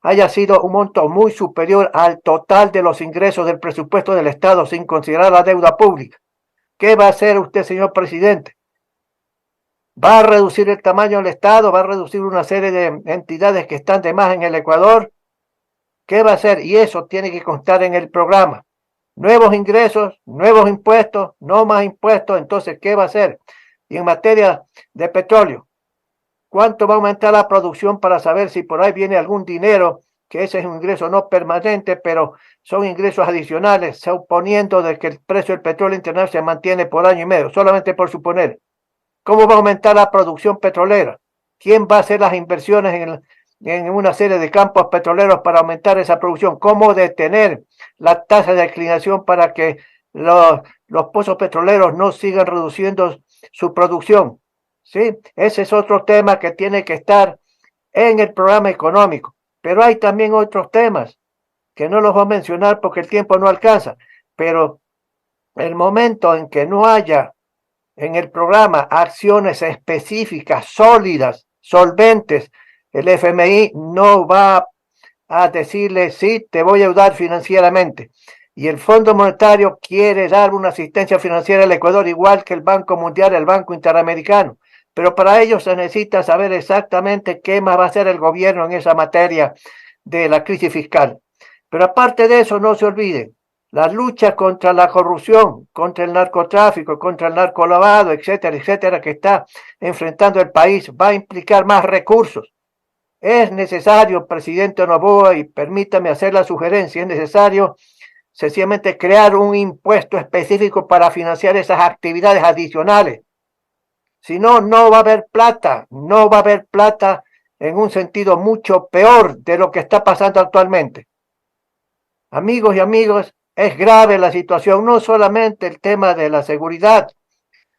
haya sido un monto muy superior al total de los ingresos del presupuesto del Estado sin considerar la deuda pública? ¿Qué va a hacer usted, señor presidente? ¿Va a reducir el tamaño del Estado? ¿Va a reducir una serie de entidades que están de más en el Ecuador? ¿Qué va a hacer? Y eso tiene que constar en el programa. Nuevos ingresos, nuevos impuestos, no más impuestos. Entonces, ¿qué va a hacer? Y en materia de petróleo, ¿cuánto va a aumentar la producción para saber si por ahí viene algún dinero? Que ese es un ingreso no permanente, pero son ingresos adicionales, suponiendo de que el precio del petróleo internacional se mantiene por año y medio, solamente por suponer. ¿Cómo va a aumentar la producción petrolera? ¿Quién va a hacer las inversiones en una serie de campos petroleros para aumentar esa producción? ¿Cómo detener la tasa de declinación para que los pozos petroleros no sigan reduciendo su producción? ¿Sí? Ese es otro tema que tiene que estar en el programa económico. Pero hay también otros temas que no los voy a mencionar porque el tiempo no alcanza. Pero el momento en que no haya en el programa acciones específicas, sólidas, solventes, el FMI no va a decirle, sí, te voy a ayudar financieramente. Y el Fondo Monetario quiere dar una asistencia financiera al Ecuador, igual que el Banco Mundial, el Banco Interamericano. Pero para ello se necesita saber exactamente qué más va a hacer el gobierno en esa materia de la crisis fiscal. Pero aparte de eso, no se olviden, la lucha contra la corrupción, contra el narcotráfico, contra el narcolavado, etcétera, etcétera, que está enfrentando el país, va a implicar más recursos. Es necesario, presidente Noboa, y permítame hacer la sugerencia, es necesario sencillamente crear un impuesto específico para financiar esas actividades adicionales. Si no, no va a haber plata, no va a haber plata en un sentido mucho peor de lo que está pasando actualmente. Amigos y amigos, es grave la situación, no solamente el tema de la seguridad,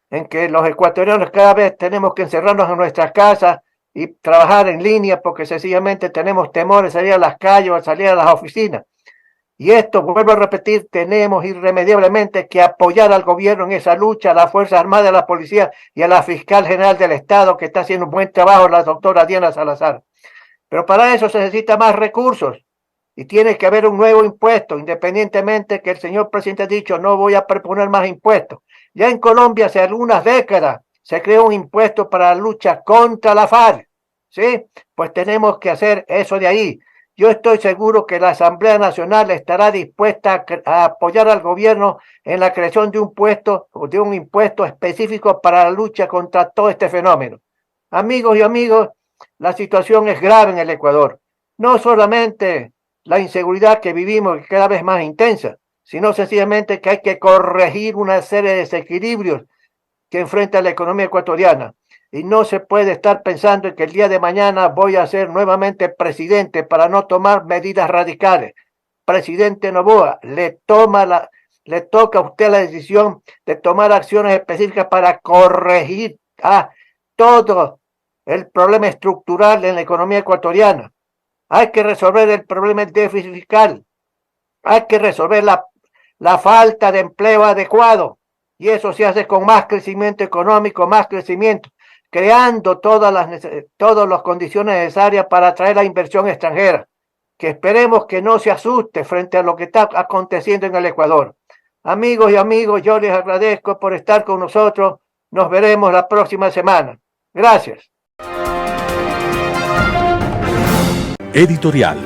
en que los ecuatorianos cada vez tenemos que encerrarnos en nuestras casas y trabajar en línea porque sencillamente tenemos temor de salir a las calles o salir a las oficinas. Y esto, vuelvo a repetir, tenemos irremediablemente que apoyar al gobierno en esa lucha, a las Fuerzas Armadas, a la Policía y a la Fiscal General del Estado, que está haciendo un buen trabajo, la doctora Diana Salazar. Pero para eso se necesita más recursos y tiene que haber un nuevo impuesto, independientemente que el señor presidente ha dicho, no voy a proponer más impuestos. Ya en Colombia hace algunas décadas se creó un impuesto para la lucha contra la FARC, ¿sí? Pues tenemos que hacer eso de ahí. Yo estoy seguro que la Asamblea Nacional estará dispuesta a apoyar al gobierno en la creación de un impuesto específico para la lucha contra todo este fenómeno. Amigos y amigos, la situación es grave en el Ecuador. No solamente la inseguridad que vivimos, que es cada vez más intensa, sino sencillamente que hay que corregir una serie de desequilibrios que enfrenta la economía ecuatoriana. Y no se puede estar pensando en que el día de mañana voy a ser nuevamente presidente para no tomar medidas radicales. Presidente Noboa, le toca a usted la decisión de tomar acciones específicas para corregir todo el problema estructural en la economía ecuatoriana. Hay que resolver el problema del déficit fiscal. Hay que resolver la falta de empleo adecuado. Y eso se hace con más crecimiento económico, más crecimiento, creando todas las condiciones necesarias para atraer la inversión extranjera, que esperemos que no se asuste frente a lo que está aconteciendo en el Ecuador. Amigos y amigos, yo les agradezco por estar con nosotros. Nos veremos la próxima semana. Gracias.
Editorial.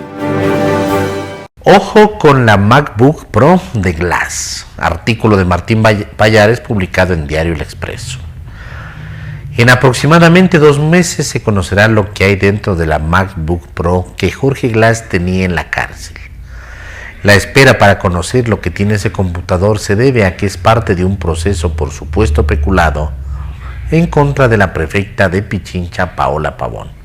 Ojo con la MacBook Pro de Glass. Artículo de Martín Pallares publicado en Diario El Expreso. En aproximadamente 2 meses se conocerá lo que hay dentro de la MacBook Pro que Jorge Glass tenía en la cárcel. La espera para conocer lo que tiene ese computador se debe a que es parte de un proceso por supuesto peculado en contra de la prefecta de Pichincha, Paola Pavón.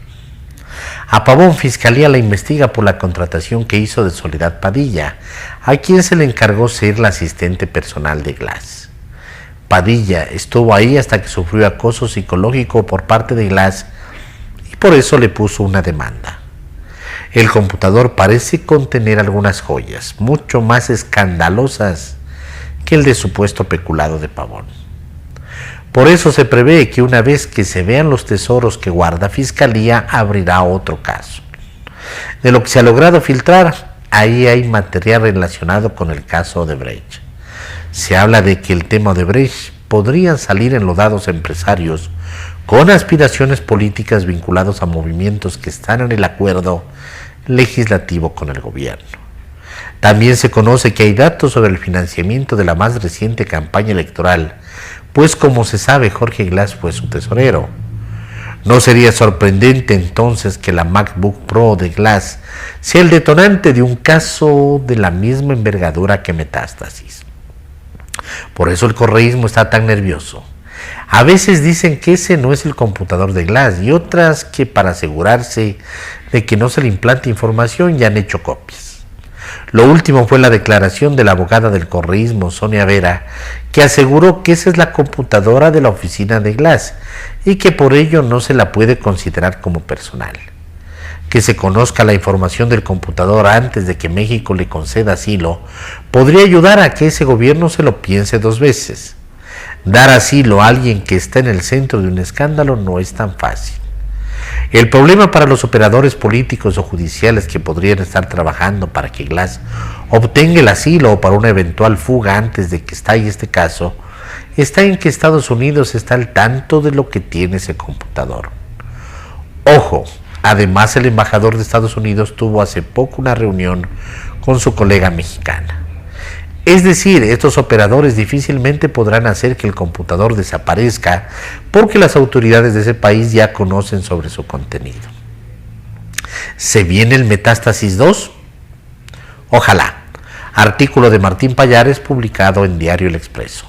A Pavón, Fiscalía la investiga por la contratación que hizo de Soledad Padilla, a quien se le encargó ser la asistente personal de Glass. Padilla estuvo ahí hasta que sufrió acoso psicológico por parte de Glass y por eso le puso una demanda. El computador parece contener algunas joyas, mucho más escandalosas que el de supuesto peculado de Pavón. Por eso se prevé que una vez que se vean los tesoros que guarda Fiscalía, abrirá otro caso. De lo que se ha logrado filtrar, ahí hay material relacionado con el caso Odebrecht. Se habla de que el tema Odebrecht podrían salir enlodados empresarios con aspiraciones políticas vinculados a movimientos que están en el acuerdo legislativo con el gobierno. También se conoce que hay datos sobre el financiamiento de la más reciente campaña electoral, pues como se sabe, Jorge Glass fue su tesorero. No sería sorprendente entonces que la MacBook Pro de Glass sea el detonante de un caso de la misma envergadura que Metástasis. Por eso el correísmo está tan nervioso. A veces dicen que ese no es el computador de Glass y otras que para asegurarse de que no se le implante información ya han hecho copias. Lo último fue la declaración de la abogada del correísmo, Sonia Vera, que aseguró que esa es la computadora de la oficina de Glass y que por ello no se la puede considerar como personal. Que se conozca la información del computador antes de que México le conceda asilo podría ayudar a que ese gobierno se lo piense 2 veces. Dar asilo a alguien que está en el centro de un escándalo no es tan fácil. El problema para los operadores políticos o judiciales que podrían estar trabajando para que Glass obtenga el asilo o para una eventual fuga antes de que estalle este caso, está en que Estados Unidos está al tanto de lo que tiene ese computador. Ojo, además el embajador de Estados Unidos tuvo hace poco una reunión con su colega mexicana. Es decir, estos operadores difícilmente podrán hacer que el computador desaparezca porque las autoridades de ese país ya conocen sobre su contenido. ¿Se viene el Metástasis 2? Ojalá. Artículo de Martín Pallares publicado en Diario El Expreso.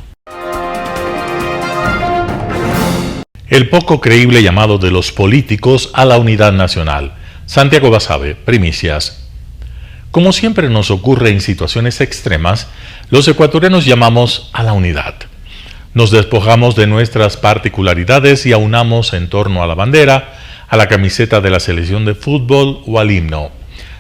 El poco creíble llamado de los políticos a la unidad nacional. Santiago Basabe, Primicias. Como siempre nos ocurre en situaciones extremas, los ecuatorianos llamamos a la unidad. Nos despojamos de nuestras particularidades y aunamos en torno a la bandera, a la camiseta de la selección de fútbol o al himno.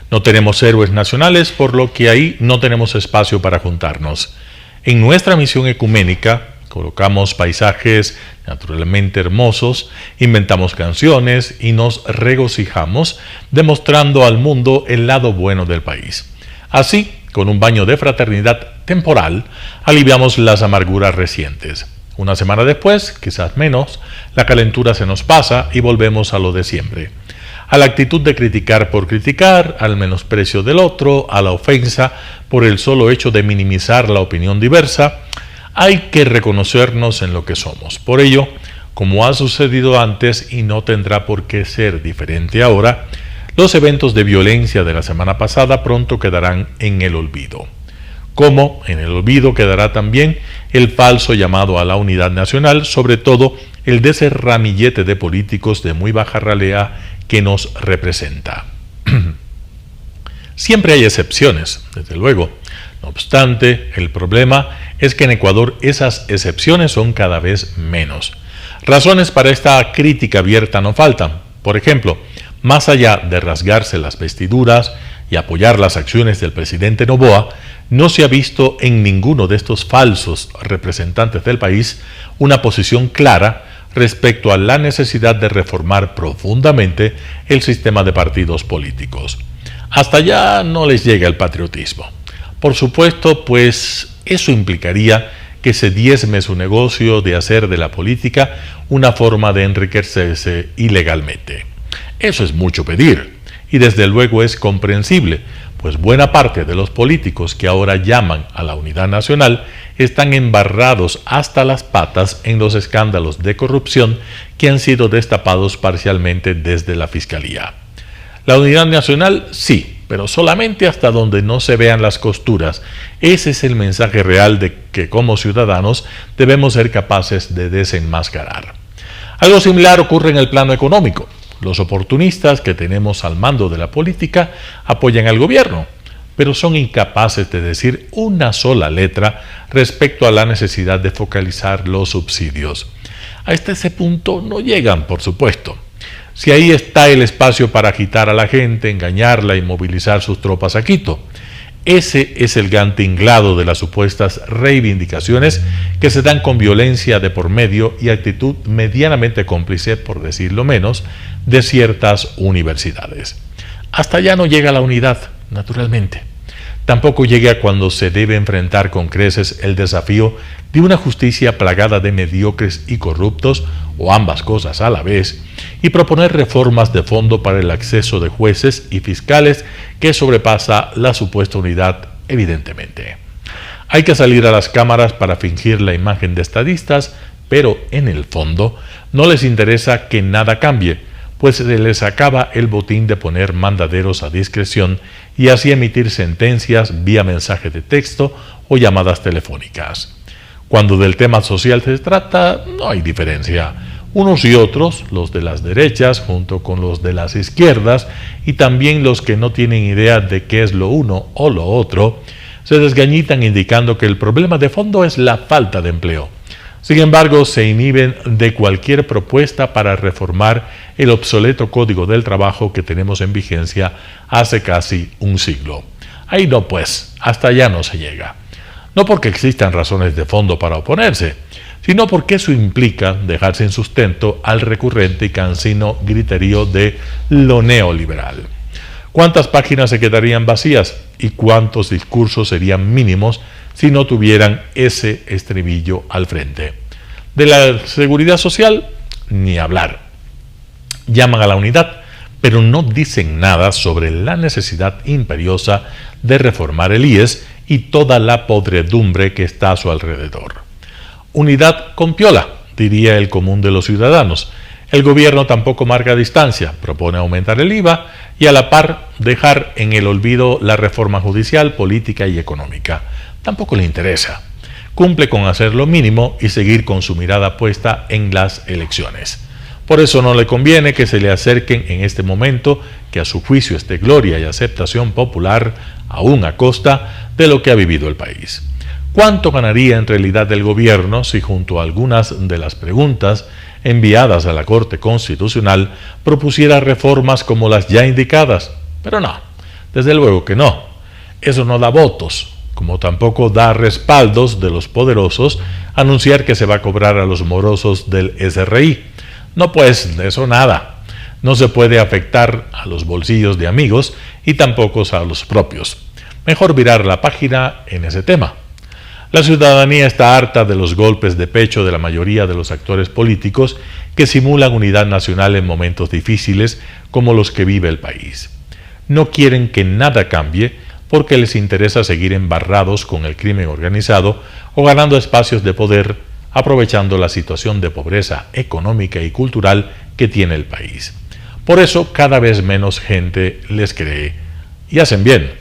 No tenemos héroes nacionales, por lo que ahí no tenemos espacio para juntarnos. En nuestra misión ecuménica, colocamos paisajes naturalmente hermosos, inventamos canciones y nos regocijamos demostrando al mundo el lado bueno del país. Así, con un baño de fraternidad temporal, aliviamos las amarguras recientes. Una semana después, quizás menos, la calentura se nos pasa y volvemos a lo de siempre. A la actitud de criticar por criticar, al menosprecio del otro, a la ofensa por el solo hecho de minimizar la opinión diversa. Hay que reconocernos en lo que somos. Por ello, como ha sucedido antes y no tendrá por qué ser diferente ahora, los eventos de violencia de la semana pasada pronto quedarán en el olvido. Como en el olvido quedará también el falso llamado a la unidad nacional, sobre todo el de ese ramillete de políticos de muy baja ralea que nos representa. Siempre hay excepciones, desde luego. No obstante, el problema es que en Ecuador esas excepciones son cada vez menos. Razones para esta crítica abierta no faltan. Por ejemplo, más allá de rasgarse las vestiduras y apoyar las acciones del presidente Noboa, no se ha visto en ninguno de estos falsos representantes del país una posición clara respecto a la necesidad de reformar profundamente el sistema de partidos políticos. Hasta allá no les llega el patriotismo. Por supuesto, pues eso implicaría que se diezme su negocio de hacer de la política una forma de enriquecerse ilegalmente. Eso es mucho pedir, y desde luego es comprensible, pues buena parte de los políticos que ahora llaman a la unidad nacional están embarrados hasta las patas en los escándalos de corrupción que han sido destapados parcialmente desde la Fiscalía. La unidad nacional sí, pero solamente hasta donde no se vean las costuras. Ese es el mensaje real de que como ciudadanos debemos ser capaces de desenmascarar. Algo similar ocurre en el plano económico. Los oportunistas que tenemos al mando de la política apoyan al gobierno, pero son incapaces de decir una sola letra respecto a la necesidad de focalizar los subsidios. Hasta ese punto no llegan, por supuesto. Si ahí está el espacio para agitar a la gente, engañarla y movilizar sus tropas a Quito. Ese es el gran tinglado de las supuestas reivindicaciones que se dan con violencia de por medio y actitud medianamente cómplice, por decirlo menos, de ciertas universidades. Hasta allá no llega la unidad, naturalmente. Tampoco llega cuando se debe enfrentar con creces el desafío de una justicia plagada de mediocres y corruptos, o ambas cosas a la vez, y proponer reformas de fondo para el acceso de jueces y fiscales que sobrepasa la supuesta unidad evidentemente. Hay que salir a las cámaras para fingir la imagen de estadistas, pero en el fondo no les interesa que nada cambie, pues se les acaba el botín de poner mandaderos a discreción y así emitir sentencias vía mensaje de texto o llamadas telefónicas. Cuando del tema social se trata, no hay diferencia. Unos y otros, los de las derechas junto con los de las izquierdas y también los que no tienen idea de qué es lo uno o lo otro, se desgañitan indicando que el problema de fondo es la falta de empleo. Sin embargo, se inhiben de cualquier propuesta para reformar el obsoleto Código del Trabajo que tenemos en vigencia hace casi un siglo. Ahí no pues, hasta allá no se llega. No porque existan razones de fondo para oponerse, sino porque eso implica dejar sin sustento al recurrente y cansino griterío de lo neoliberal. ¿Cuántas páginas se quedarían vacías y cuántos discursos serían mínimos si no tuvieran ese estribillo al frente? De la seguridad social, ni hablar. Llaman a la unidad, pero no dicen nada sobre la necesidad imperiosa de reformar el IES y toda la podredumbre que está a su alrededor. Unidad con piola, diría el común de los ciudadanos. El gobierno tampoco marca distancia, propone aumentar el IVA y a la par dejar en el olvido la reforma judicial, política y económica. Tampoco le interesa. Cumple con hacer lo mínimo y seguir con su mirada puesta en las elecciones. Por eso no le conviene que se le acerquen en este momento que a su juicio es de gloria y aceptación popular, aún a costa de lo que ha vivido el país. ¿Cuánto ganaría en realidad el gobierno si junto a algunas de las preguntas enviadas a la Corte Constitucional propusiera reformas como las ya indicadas? Pero no, desde luego que no. Eso no da votos, como tampoco da respaldos de los poderosos anunciar que se va a cobrar a los morosos del SRI. No pues, de eso nada. No se puede afectar a los bolsillos de amigos y tampoco a los propios. Mejor virar la página en ese tema. La ciudadanía está harta de los golpes de pecho de la mayoría de los actores políticos que simulan unidad nacional en momentos difíciles como los que vive el país. No quieren que nada cambie porque les interesa seguir embarrados con el crimen organizado o ganando espacios de poder, aprovechando la situación de pobreza económica y cultural que tiene el país. Por eso cada vez menos gente les cree. Y hacen bien.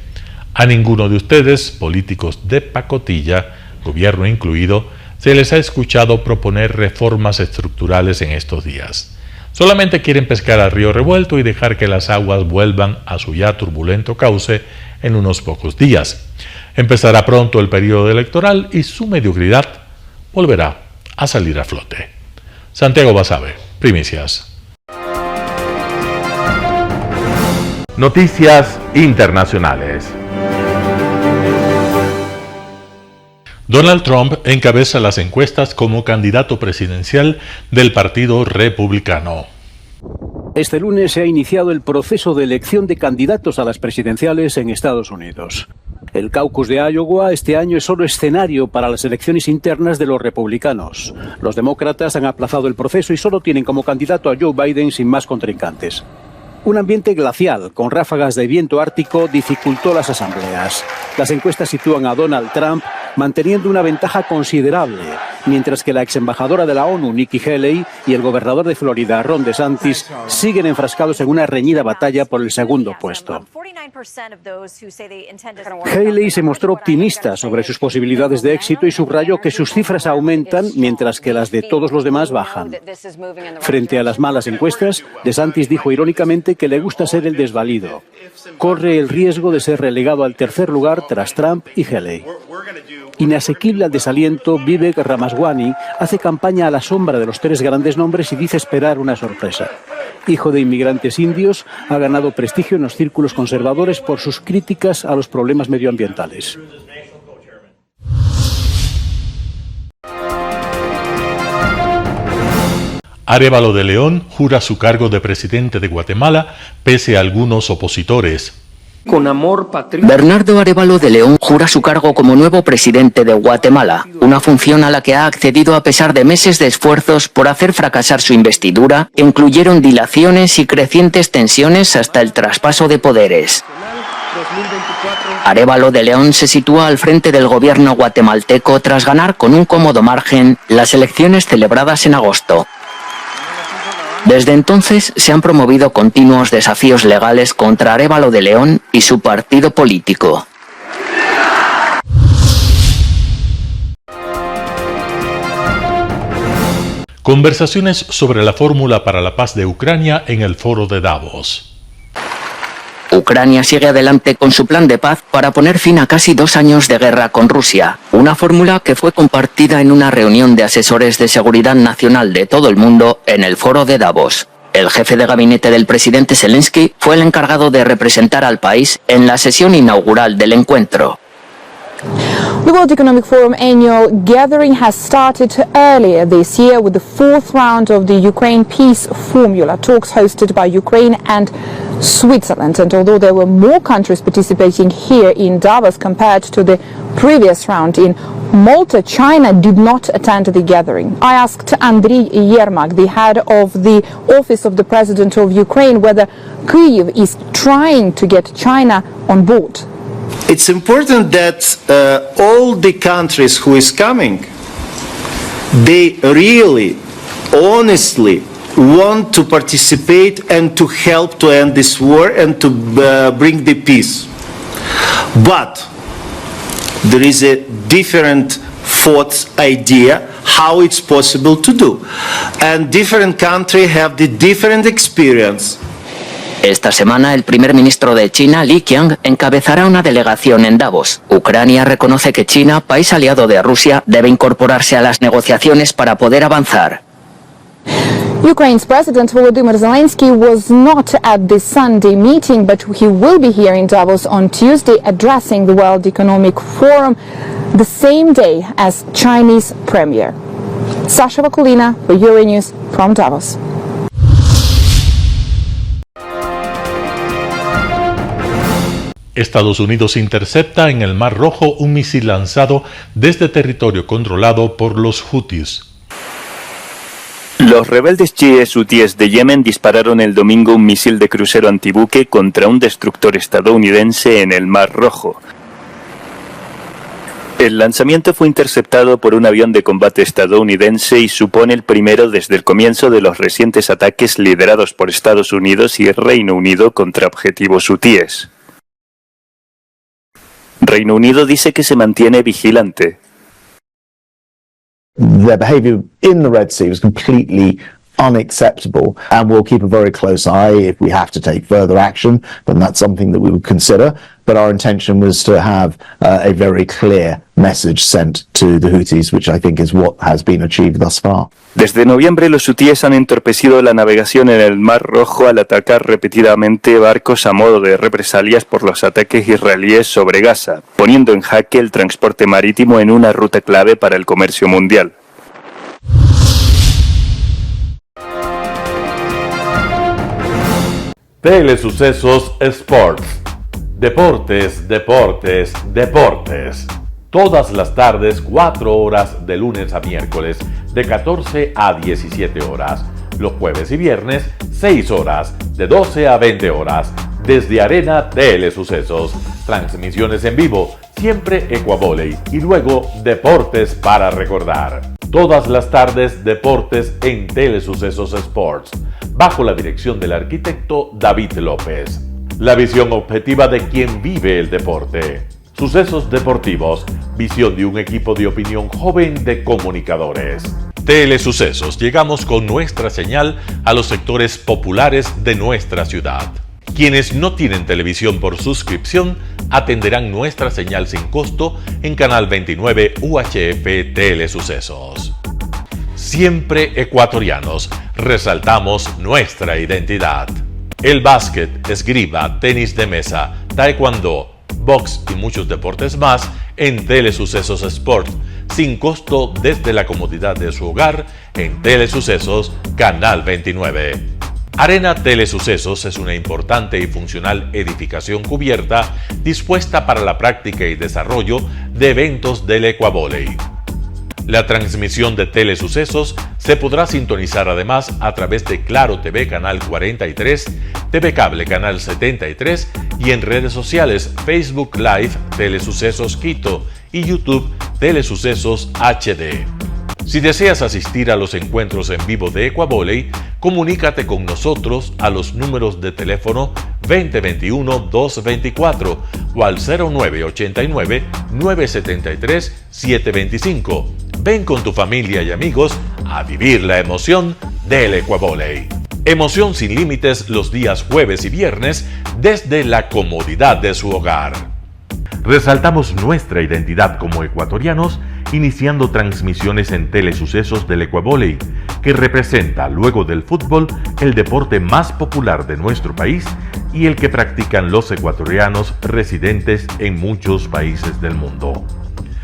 A ninguno de ustedes, políticos de pacotilla, gobierno incluido, se les ha escuchado proponer reformas estructurales en estos días. Solamente quieren pescar a río revuelto y dejar que las aguas vuelvan a su ya turbulento cauce en unos pocos días. Empezará pronto el periodo electoral y su mediocridad volverá a salir a flote. Santiago Basabe, Primicias.
Noticias internacionales.
Donald Trump encabeza las encuestas como candidato presidencial del Partido Republicano.
Este lunes se ha iniciado el proceso de elección de candidatos a las presidenciales en Estados Unidos. El caucus de Iowa este año es solo escenario para las elecciones internas de los republicanos. Los demócratas han aplazado el proceso y solo tienen como candidato a Joe Biden sin más contrincantes. Un ambiente glacial, con ráfagas de viento ártico, dificultó las asambleas. Las encuestas sitúan a Donald Trump manteniendo una ventaja considerable, mientras que la exembajadora de la ONU, Nikki Haley, y el gobernador de Florida, Ron DeSantis, siguen enfrascados en una reñida batalla por el segundo puesto. Haley se mostró optimista sobre sus posibilidades de éxito y subrayó que sus cifras aumentan mientras que las de todos los demás bajan. Frente a las malas encuestas, DeSantis dijo irónicamente que le gusta ser el desvalido. Corre el riesgo de ser relegado al tercer lugar tras Trump y Haley. Inasequible al desaliento, Vivek Ramaswamy hace campaña a la sombra de los tres grandes nombres y dice esperar una sorpresa. Hijo de inmigrantes indios, ha ganado prestigio en los círculos conservadores por sus críticas a los problemas medioambientales.
Arévalo de León jura su cargo de presidente de Guatemala pese a algunos opositores.
Con amor patriota. Bernardo Arévalo de León jura su cargo como nuevo presidente de Guatemala, una función a la que ha accedido a pesar de meses de esfuerzos por hacer fracasar su investidura, que incluyeron dilaciones y crecientes tensiones hasta el traspaso de poderes. Arévalo de León se sitúa al frente del gobierno guatemalteco tras ganar con un cómodo margen las elecciones celebradas en agosto. Desde entonces se han promovido continuos desafíos legales contra Arévalo de León y su partido político.
Conversaciones sobre la fórmula para la paz de Ucrania en el foro de Davos.
Ucrania sigue adelante con su plan de paz para poner fin a casi 2 años de guerra con Rusia, una fórmula que fue compartida en una reunión de asesores de seguridad nacional de todo el mundo en el foro de Davos. El jefe de gabinete del presidente Zelensky fue el encargado de representar al país en la sesión inaugural del encuentro.
The World Economic Forum annual gathering has started earlier this year with the 4th round of the Ukraine Peace Formula, talks hosted by Ukraine and Switzerland. And although there were more countries participating here in Davos compared to the previous round in Malta, China did not attend the gathering. I asked Andriy Yermak, the head of the Office of the President of Ukraine, whether Kyiv is trying to get China on board.
It's important that all the countries who is coming, they really, honestly want to participate and to help to end this war and to bring the peace. But there is a different thought, idea, how it's possible to do. And different countries have the different experience.
Esta semana, el primer ministro de China, Li Qiang, encabezará una delegación en Davos. Ucrania reconoce que China, país aliado de Rusia, debe incorporarse a las negociaciones para poder avanzar.
Ukraine's President Volodymyr Zelensky was not at the Sunday meeting, but he will be here in Davos on Tuesday addressing the World Economic Forum the same day as Chinese Premier. Sasha Vakulina for Euronews from Davos.
Estados Unidos intercepta en el Mar Rojo un misil lanzado desde territorio controlado por los Houthis.
Los rebeldes chiíes hutíes de Yemen dispararon el domingo un misil de crucero antibuque contra un destructor estadounidense en el Mar Rojo. El lanzamiento fue interceptado por un avión de combate estadounidense y supone el primero desde el comienzo de los recientes ataques liderados por Estados Unidos y Reino Unido contra objetivos hutíes. Reino Unido dice que se mantiene vigilante.
Their behavior in the Red Sea was completely unacceptable, and we'll keep a very close eye. If we have to take further action, then that's something that we would consider. But our intention was to have a very clear message sent to the Houthis, which I think is what has been achieved thus far.
Desde noviembre, los hutíes han entorpecido la navegación en el Mar Rojo al atacar repetidamente barcos a modo de represalias por los ataques israelíes sobre Gaza, poniendo en jaque el transporte marítimo en una ruta clave para el comercio mundial.
Telesucesos Sports. Deportes, deportes, deportes. Todas las tardes, 4 horas de lunes a miércoles, de 14 a 17 horas. los jueves y viernes, 6 horas, de 12 a 20 horas, desde Arena Telesucesos. Transmisiones en vivo, siempre Ecuavóley y luego Deportes para recordar. Todas las tardes, deportes en Telesucesos Sports, bajo la dirección del arquitecto David López. La visión objetiva de quien vive el deporte. Sucesos deportivos, visión de un equipo de opinión joven de comunicadores. Telesucesos, llegamos con nuestra señal a los sectores populares de nuestra ciudad. Quienes no tienen televisión por suscripción atenderán nuestra señal sin costo en Canal 29 UHF Telesucesos. Siempre ecuatorianos, resaltamos nuestra identidad. El básquet, esgrima, tenis de mesa, taekwondo, box y muchos deportes más en Telesucesos Sport, sin costo desde la comodidad de su hogar en Telesucesos Canal 29. Arena Telesucesos es una importante y funcional edificación cubierta dispuesta para la práctica y desarrollo de eventos del Ecuavóley. La transmisión de Telesucesos se podrá sintonizar además a través de Claro TV Canal 43, TV Cable Canal 73 y en redes sociales Facebook Live Telesucesos Quito y YouTube Telesucesos HD. Si deseas asistir a los encuentros en vivo de Ecuavóley, comunícate con nosotros a los números de teléfono 2021-224 o al 0989-973-725. Ven con tu familia y amigos a vivir la emoción del Ecuavóley. Emoción sin límites los días jueves y viernes desde la comodidad de su hogar. Resaltamos nuestra identidad como ecuatorianos iniciando transmisiones en Telesucesos del Ecuavóley, que representa, luego del fútbol, el deporte más popular de nuestro país y el que practican los ecuatorianos residentes en muchos países del mundo.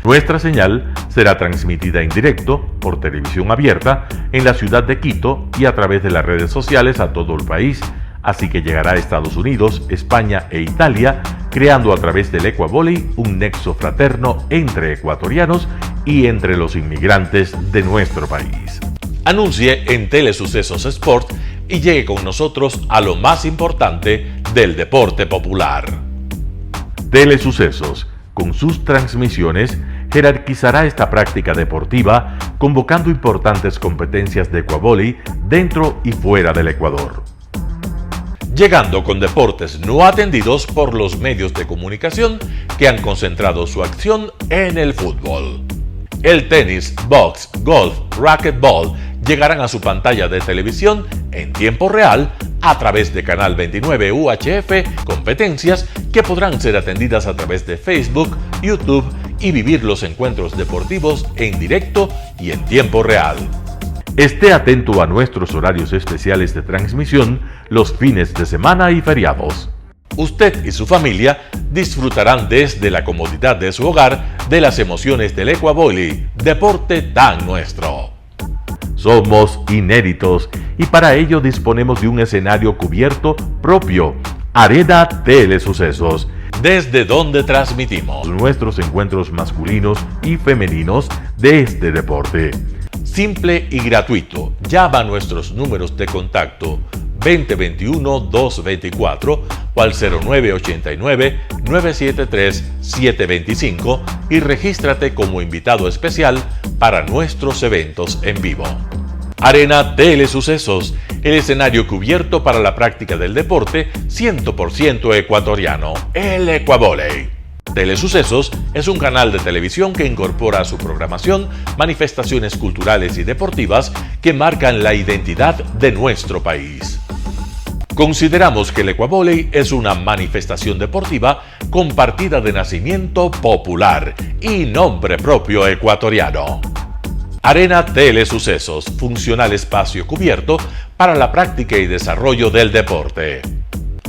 Nuestra señal será transmitida en directo por televisión abierta en la ciudad de Quito y a través de las redes sociales a todo el país, así que llegará a Estados Unidos, España e Italia, creando a través del Ecuavóley un nexo fraterno entre ecuatorianos y entre los inmigrantes de nuestro país. Anuncie en Telesucesos Sport y llegue con nosotros a lo más importante del deporte popular. Telesucesos, con sus transmisiones, jerarquizará esta práctica deportiva, convocando importantes competencias de Ecuavóley dentro y fuera del Ecuador. Llegando con deportes no atendidos por los medios de comunicación que han concentrado su acción en el fútbol. El tenis, box, golf, racquetball llegarán a su pantalla de televisión en tiempo real a través de Canal 29 UHF, competencias que podrán ser atendidas a través de Facebook, YouTube y vivir los encuentros deportivos en directo y en tiempo real. Esté atento a nuestros horarios especiales de transmisión los fines de semana y feriados. Usted y su familia disfrutarán desde la comodidad de su hogar de las emociones del Ecuavóley, deporte tan nuestro. Somos inéditos y para ello disponemos de un escenario cubierto propio, Arena Telesucesos, desde donde transmitimos nuestros encuentros masculinos y femeninos de este deporte. Simple y gratuito. Llama a nuestros números de contacto 2021-224 o al 0989-973-725 y regístrate como invitado especial para nuestros eventos en vivo. Arena Telesucesos, el escenario cubierto para la práctica del deporte 100% ecuatoriano, el Ecuavóley. Telesucesos es un canal de televisión que incorpora a su programación manifestaciones culturales y deportivas que marcan la identidad de nuestro país. Consideramos que el Ecuavóley es una manifestación deportiva con partida de nacimiento popular y nombre propio ecuatoriano. Arena Telesucesos, funcional espacio cubierto para la práctica y desarrollo del deporte.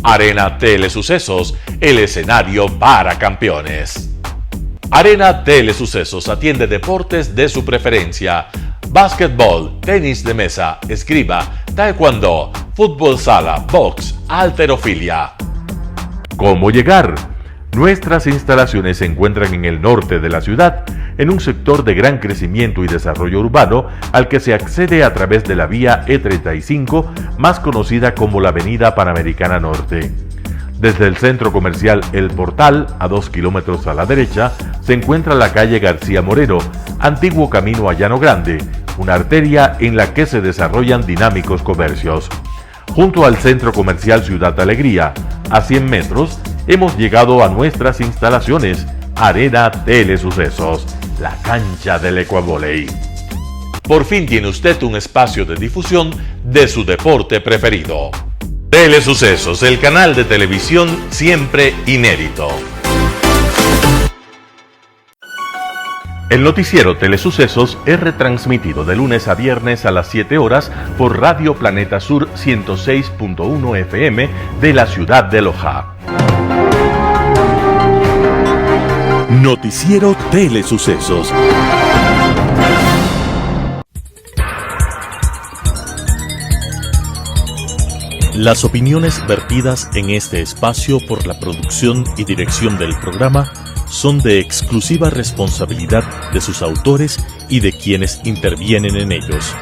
Arena Telesucesos, el escenario para campeones. Arena Telesucesos atiende deportes de su preferencia: básquetbol, tenis de mesa, esgrima, taekwondo, fútbol sala, box, halterofilia. ¿Cómo llegar? Nuestras instalaciones se encuentran en el norte de la ciudad, en un sector de gran crecimiento y desarrollo urbano al que se accede a través de la vía E35, más conocida como la Avenida Panamericana Norte. Desde el centro comercial El Portal, a 2 kilómetros a la derecha, se encuentra la calle García Moreno, antiguo camino a Llano Grande, una arteria en la que se desarrollan dinámicos comercios. Junto al centro comercial Ciudad Alegría, a 100 metros, hemos llegado a nuestras instalaciones, Arena Telesucesos, la cancha del Ecuavóley. Por fin tiene usted un espacio de difusión de su deporte preferido. Telesucesos, el canal de televisión siempre inédito. El noticiero Telesucesos es retransmitido de lunes a viernes a las 7 horas por Radio Planeta Sur 106.1 FM de la ciudad de Loja.
Noticiero Telesucesos. Las opiniones vertidas en este espacio por la producción y dirección del programa son de exclusiva responsabilidad de sus autores y de quienes intervienen en ellos.